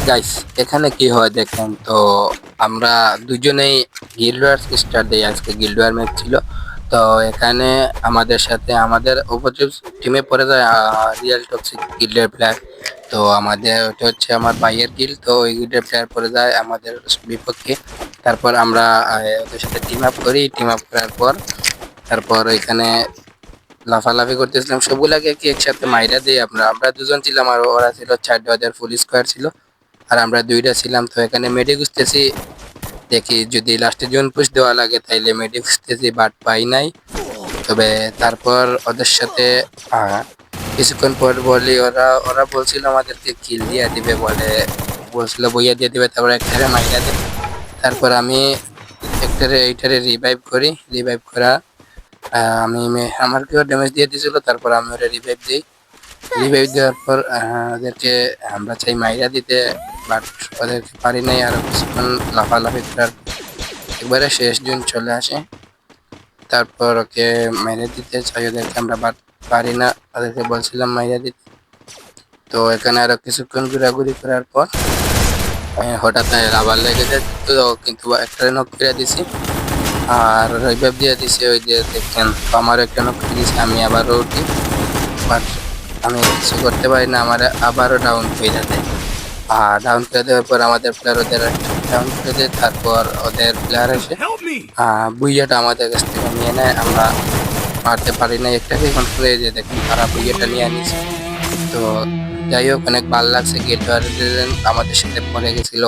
Guys, এখানে কি হয় দেখেন তো। আমরা দুজনেই গিল্ড ওয়ার স্টার্ট দেই। আজকে গিল্ড ওয়ার ম্যাচ ছিল। তো এখানে আমাদের সাথে আমাদের অপোজিট টিমে পড়ে যায় রিয়েল টক্সিক গিল্ডের প্লেয়ার। তো আমাদের ওটা হচ্ছে আমার ভাইয়ের গিল্ড, তো ওই গিল্ডের প্লেয়ার পড়ে যায় আমাদের বিপক্ষে। তারপর আমরা ওদের সাথে টিম আপ করি। টিম আপ করার পর তারপর এখানে লাফালাফি করতেছিলাম, সবগুলাকে কি একসাথে মাইরা দিই। আমরা দুজন ছিলাম আর ওরা ছিল চারটা, ওদের ফুল স্কোয়ার ছিল আর আমরা দুইটা ছিলাম। তো এখানে মেডি খুঁজতেছি, দেখি যদি লাস্টে জন পুশ দেওয়া লাগে তাইলে মেডি খুঁজতেছি, বাট পাই নাই। তবে তারপর ওদের সাথে কিছুক্ষণ পর বলি, ওরা ওরা বলছিল আমাদেরকে কিল দিয়ে দিবে, বলছিল বইয়া দিয়ে দিবে, তারপর একটারে মাইরা দেয়। তারপর আমি এইটারে রিভাইভ করি। রিভাইভ করা আমার কেউ ড্যামেজ দিয়ে দিয়েছিল, তারপর আমি ওরা রিভাইভ দিই। রিভাইভ দেওয়ার পর ওদেরকে আমরা চাই মাইরা দিতে, বাট ওদেরকে পারি নাই। আরো কিছুক্ষণ লাফালাফি করার একবারে শেষ জন চলে আসে। তারপর ওকে মেরে দিতে চাই ওদেরকে আমরা, বাট পারি না। ওদেরকে বলছিলাম মাইরা দিতে। তো এখানে আরো কিছুক্ষণ ঘোরাঘুরি করার পর হঠাৎ রাবার লেগে যায়, তো কিন্তু একটা নক করে দিছি আর রিভাইভ দিয়ে দিছি। ওই যে দেখেন, তো আমার একটা নক করে দিছি, আমি আবারও উঠি, বাট আমি কিছু করতে পারি না। আমার আবারও ডাউন হয়ে যায়। আর ডাউন করে দেওয়ার পর আমাদের প্লেয়ার ওদের ডাউন করে দেয়। তারপর ওদের প্লেয়ার এসে বুইয়াটা আমাদের কাছ থেকে নিয়ে নেয়। আমরা মারতে পারি না একটাকে, এখন করে যে দেখুন তারা বুইয়াটা নিয়ে নিছে। তো যাই হোক, অনেক ভালো লাগছে। গেট আমাদের সাথে পড়ে গেছিল।